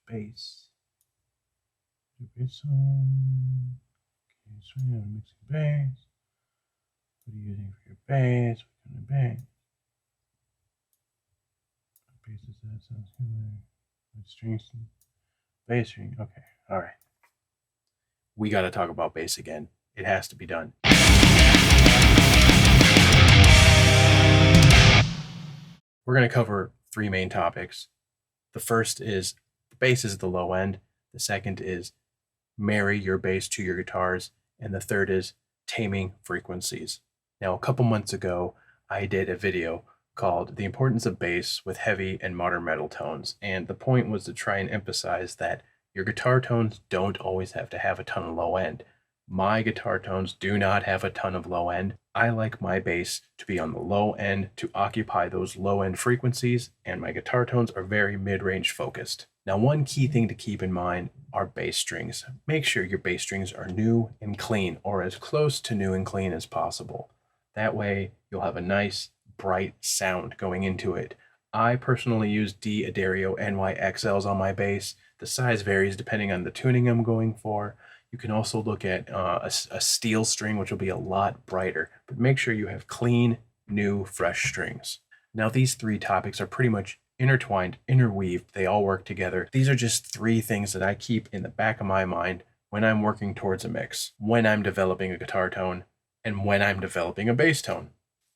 bass. Bass song. Okay, so yeah, mixing bass. What are you using for your bass? What kind of bass? What bass is that? Sounds good. What strings? Bass string. Okay, all right. We got to talk about bass again. It has to be done. We're going to cover three main topics. The first is bass is the low end. The second is marry your bass to your guitars. And the third is taming frequencies. Now, a couple months ago, I did a video called The Importance of Bass with Heavy and Modern Metal Tones. And the point was to try and emphasize that your guitar tones don't always have to have a ton of low end. My guitar tones do not have a ton of low end. I like my bass to be on the low end to occupy those low end frequencies, and my guitar tones are very mid-range focused. Now, one key thing to keep in mind are bass strings. Make sure your bass strings are new and clean, or as close to new and clean as possible. That way, you'll have a nice, bright sound going into it. I personally use D Addario NYXLs on my bass. The size varies depending on the tuning I'm going for. You can also look at a steel string, which will be a lot brighter, but make sure you have clean, new, fresh strings. Now, these three topics are pretty much intertwined, interweaved. They all work together. These are just three things that I keep in the back of my mind when I'm working towards a mix, when I'm developing a guitar tone, and when I'm developing a bass tone.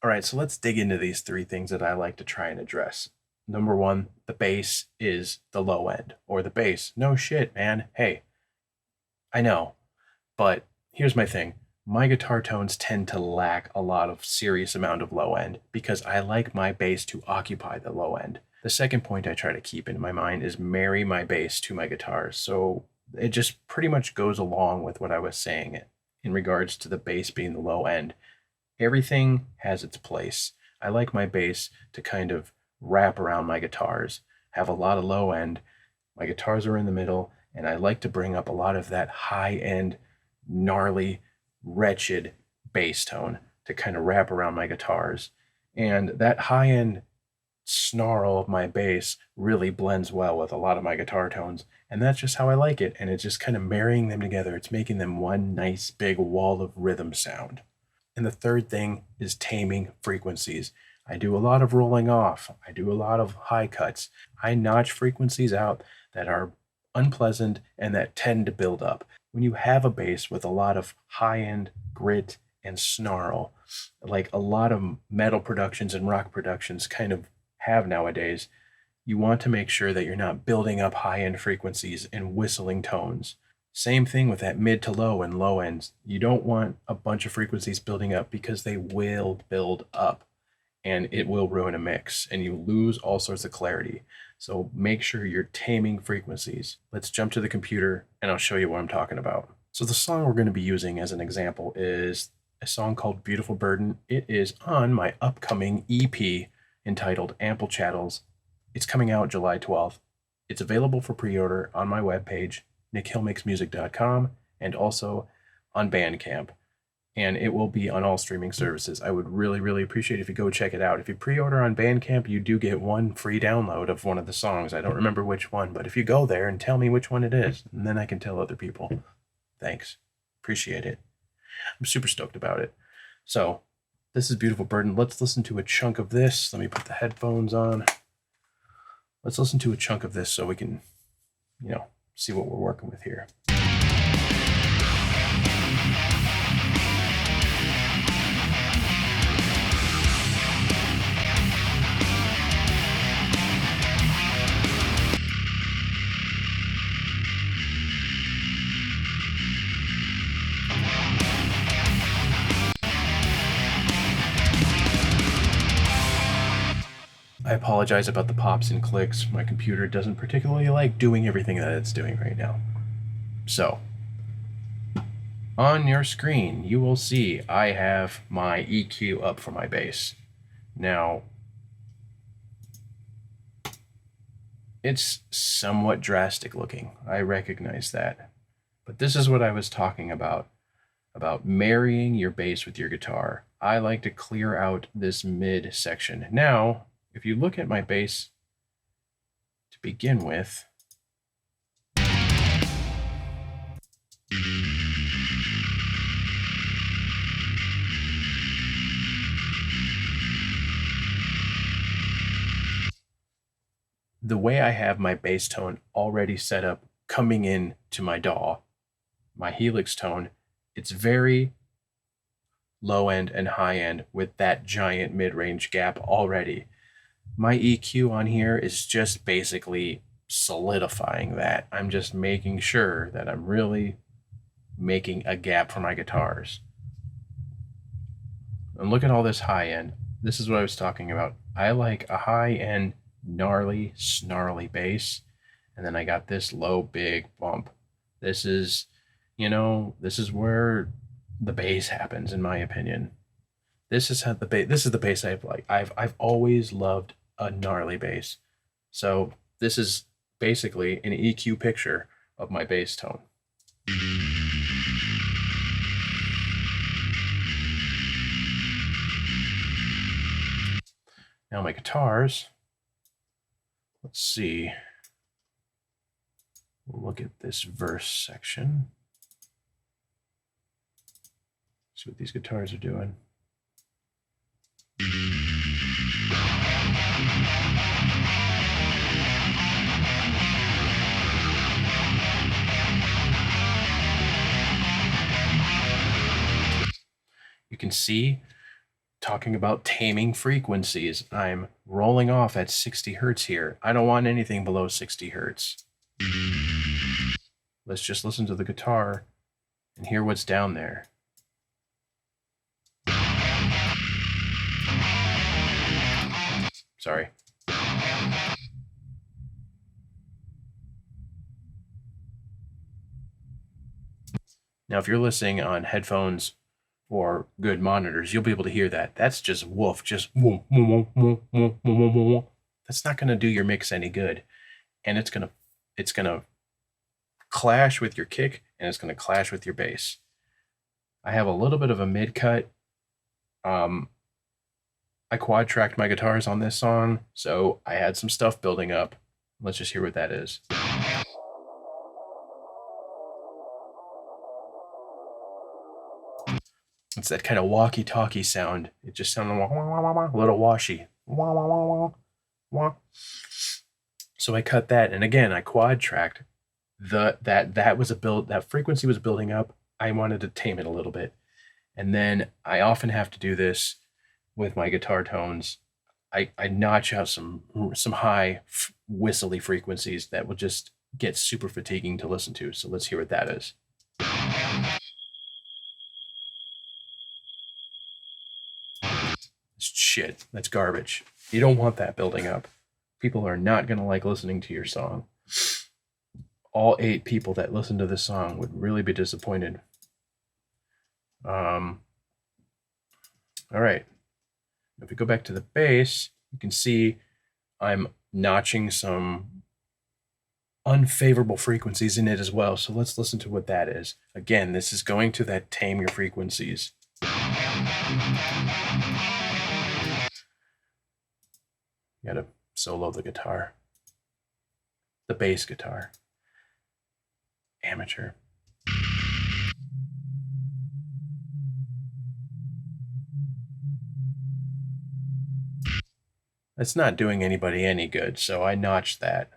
All right, so let's dig into these three things that I like to try and address. Number one, the bass is the low end, or the bass. No shit, man. Hey, I know, but here's my thing. My guitar tones tend to lack a lot of serious amount of low end because I like my bass to occupy the low end. The second point I try to keep in my mind is marry my bass to my guitar. So it just pretty much goes along with what I was saying in regards to the bass being the low end. Everything has its place. I like my bass to kind of wrap around my guitars, have a lot of low end. My guitars are in the middle, and I like to bring up a lot of that high-end, gnarly, wretched bass tone to kind of wrap around my guitars. And that high-end snarl of my bass really blends well with a lot of my guitar tones. And that's just how I like it. And it's just kind of marrying them together. It's making them one nice big wall of rhythm sound. And the third thing is taming frequencies. I do a lot of rolling off. I do a lot of high cuts. I notch frequencies out that are unpleasant and that tend to build up. When you have a bass with a lot of high-end grit and snarl, like a lot of metal productions and rock productions kind of have nowadays, you want to make sure that you're not building up high-end frequencies and whistling tones. Same thing with that mid to low and low ends. You don't want a bunch of frequencies building up because they will build up and it will ruin a mix and you lose all sorts of clarity. So make sure you're taming frequencies. Let's jump to the computer and I'll show you what I'm talking about. So the song we're going to be using as an example is a song called Beautiful Burden. It is on my upcoming EP entitled Ample Chattels. It's coming out July 12th. It's available for pre-order on my webpage, nickhillmakesmusic.com, and also on Bandcamp. And it will be on all streaming services. I would really, really appreciate if you go check it out. If you pre-order on Bandcamp, you do get one free download of one of the songs. I don't remember which one, but if you go there and tell me which one it is, and then I can tell other people. Thanks. Appreciate it. I'm super stoked about it. So, this is Beautiful Burden. Let's listen to a chunk of this. Let me put the headphones on. Let's listen to a chunk of this so we can, see what we're working with here. I apologize about the pops and clicks. My computer doesn't particularly like doing everything that it's doing right now. So, on your screen, you will see I have my EQ up for my bass. Now, it's somewhat drastic looking. I recognize that. But this is what I was talking about marrying your bass with your guitar. I like to clear out this mid section. Now, if you look at my bass to begin with, the way I have my bass tone already set up coming in to my DAW, my Helix tone, it's very low end and high end with that giant mid-range gap already. My EQ on here is just basically solidifying that. I'm just making sure that I'm really making a gap for my guitars. And look at all this high end. This is what I was talking about. I like a high end, gnarly, snarly bass. And then I got this low, big bump. This is, this is where the bass happens, in my opinion. This is how the bass. This is the bass I like. I've always loved a gnarly bass. So this is basically an EQ picture of my bass tone. Now my guitars, let's see. We'll look at this verse section. See what these guitars are doing. You can see, talking about taming frequencies, I'm rolling off at 60 hertz here. I don't want anything below 60 hertz. Let's just listen to the guitar and hear what's down there. Sorry. Now, if you're listening on headphones or good monitors, you'll be able to hear that. That's just woof, just woof, woof, woof, woof, woof, woof. That's not going to do your mix any good. And it's going to clash with your kick, and it's going to clash with your bass. I have a little bit of a mid cut. I quad tracked my guitars on this song, so I had some stuff building up. Let's just hear what that is. It's that kind of walkie-talkie sound. It just sounded a little washy. So I cut that, and again, I quad tracked. That frequency was building up. I wanted to tame it a little bit, and then I often have to do this with my guitar tones. I notch out some high whistly frequencies that will just get super fatiguing to listen to. So let's hear what that is. Shit, that's garbage. You don't want that building up. People are not going to like listening to your song. All 8 people that listen to this song would really be disappointed. All right. If we go back to the bass, you can see I'm notching some unfavorable frequencies in it as well. So let's listen to what that is. Again, this is going to that tame your frequencies. You gotta solo the guitar. The bass guitar. Amateur. It's not doing anybody any good, so I notched that.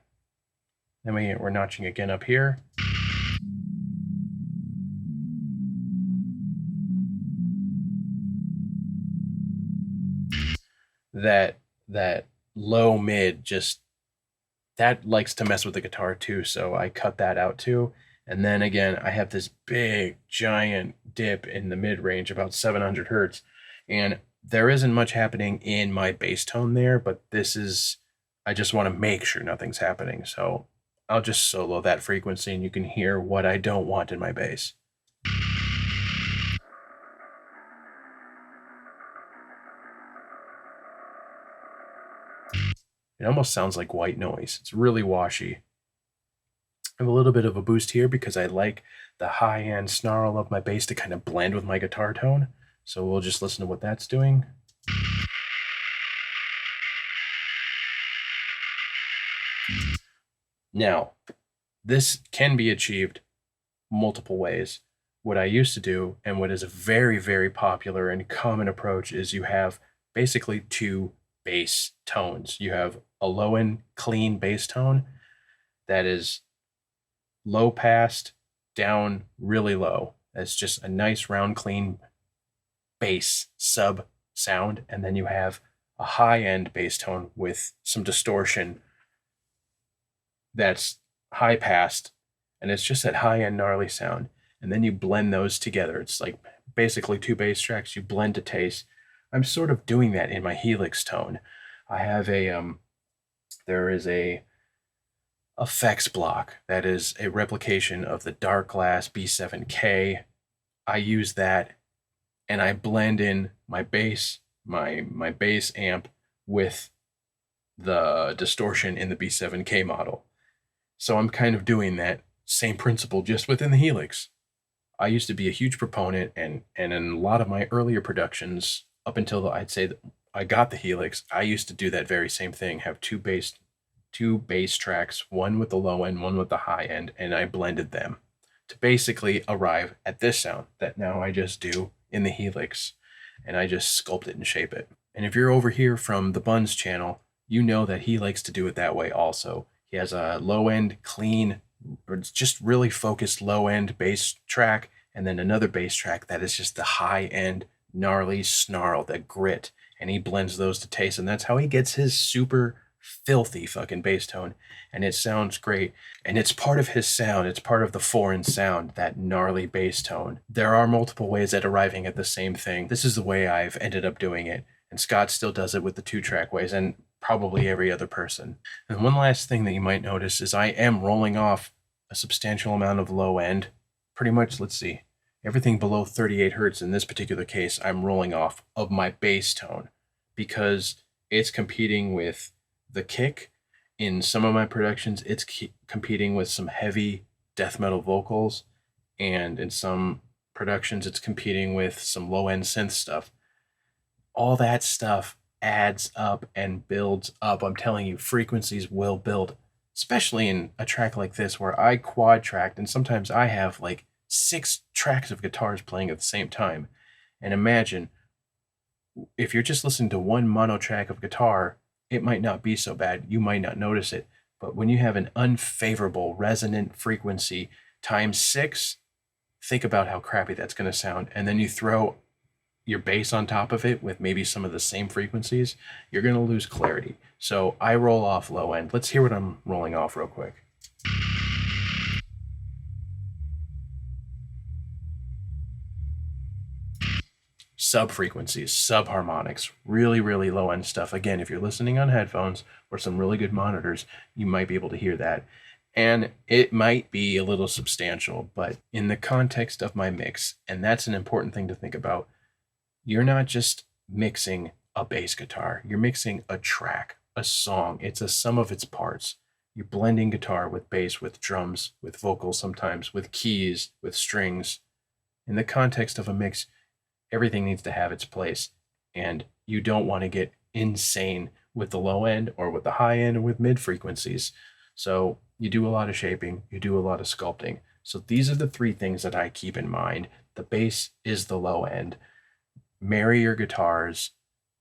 Then we're notching again up here. That low mid just, that likes to mess with the guitar too, so I cut that out too. And then again, I have this big giant dip in the mid range, about 700 hertz, and there isn't much happening in my bass tone there, but this is, I just want to make sure nothing's happening. So I'll just solo that frequency and you can hear what I don't want in my bass. It almost sounds like white noise. It's really washy. I have a little bit of a boost here because I like the high-end snarl of my bass to kind of blend with my guitar tone. So we'll just listen to what that's doing. Now, this can be achieved multiple ways. What I used to do, and what is a very, very popular and common approach, is you have basically 2 bass tones. You have a low end clean bass tone that is low passed down really low. That's just a nice round clean bass sub sound. And then you have a high end bass tone with some distortion that's high passed, and it's just that high end gnarly sound. And then you blend those together. It's like basically two bass tracks you blend to taste. I'm sort of doing that in my Helix tone. I have there is a effects block that is a replication of the Dark Glass B7K. I use that and I blend in my bass, my bass amp with the distortion in the B7K model. So I'm kind of doing that same principle just within the Helix. I used to be a huge proponent, and in a lot of my earlier productions, up until I'd say that I got the Helix, I used to do that very same thing, have two bass tracks, one with the low end, one with the high end, and I blended them to basically arrive at this sound that now I just do in the Helix, and I just sculpt it and shape it. And if you're over here from the Buns channel, you know that he likes to do it that way also. He has a low end clean, or it's just really focused low end bass track, and then another bass track that is just the high end gnarly snarl, that grit, and he blends those to taste, and that's how he gets his super filthy fucking bass tone, and it sounds great. And it's part of his sound, it's part of the foreign sound, that gnarly bass tone. There are multiple ways at arriving at the same thing. This is the way I've ended up doing it, and Scott still does it with the 2-track ways, and probably every other person. And one last thing that you might notice is I am rolling off a substantial amount of low end. Pretty much, let's see, everything below 38 hertz in this particular case, I'm rolling off of my bass tone, because it's competing with the kick. In some of my productions, it's competing with some heavy death metal vocals, and in some productions, it's competing with some low end synth stuff. All that stuff adds up and builds up. I'm telling you, frequencies will build, especially in a track like this where I quad tracked, and sometimes I have like 6 tracks of guitars playing at the same time. And imagine if you're just listening to one mono track of guitar, it might not be so bad. You might not notice it. But when you have an unfavorable resonant frequency times 6, think about how crappy that's going to sound. And then you throw your bass on top of it with maybe some of the same frequencies, you're going to lose clarity. So I roll off low end. Let's hear what I'm rolling off real quick. Sub frequencies, sub harmonics, really, really low end stuff. Again, if you're listening on headphones or some really good monitors, you might be able to hear that. And it might be a little substantial, but in the context of my mix, and that's an important thing to think about, you're not just mixing a bass guitar, you're mixing a track, a song. It's a sum of its parts. You're blending guitar with bass, with drums, with vocals sometimes, with keys, with strings. In the context of a mix, everything needs to have its place, and you don't want to get insane with the low end or with the high end or with mid frequencies. So you do a lot of shaping, you do a lot of sculpting. So these are the 3 things that I keep in mind. The bass is the low end. Marry your guitars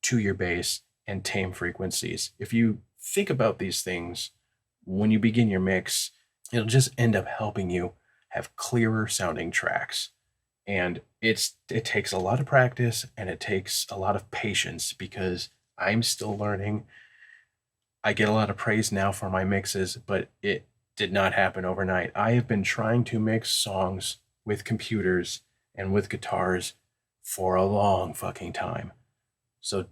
to your bass and tame frequencies. If you think about these things when you begin your mix, it'll just end up helping you have clearer sounding tracks. And it takes a lot of practice, and it takes a lot of patience, because I'm still learning. I get a lot of praise now for my mixes, but it did not happen overnight. I have been trying to mix songs with computers and with guitars for a long fucking time. So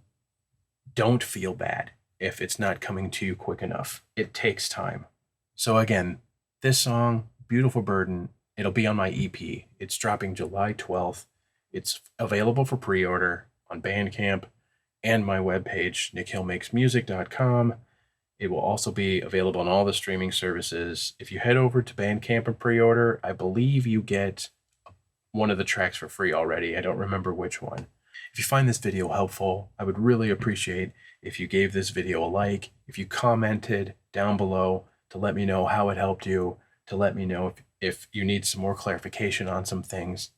don't feel bad if it's not coming to you quick enough. It takes time. So again, this song, Beautiful Burden, it'll be on my EP. It's dropping July 12th. It's available for pre-order on Bandcamp and my webpage, nickhillmakesmusic.com. It will also be available on all the streaming services. If you head over to Bandcamp and pre-order, I believe you get one of the tracks for free already. I don't remember which one. If you find this video helpful, I would really appreciate if you gave this video a like, if you commented down below to let me know how it helped you, to let me know if you need some more clarification on some things.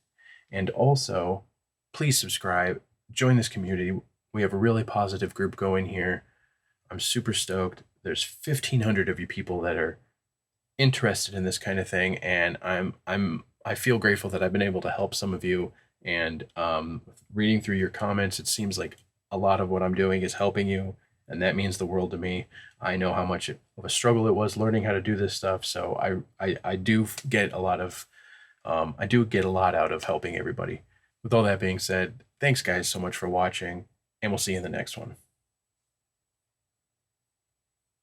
And also, please subscribe, join this community We have a really positive group going here. I'm super stoked. There's 1,500 of you people that are interested in this kind of thing, and I feel grateful that I've been able to help some of you. And reading through your comments, it seems like a lot of what I'm doing is helping you, and that means the world to me. I know how much of a struggle it was learning how to do this stuff, so I do get a lot of out of helping everybody. With all that being said, thanks guys so much for watching, and we'll see you in the next one.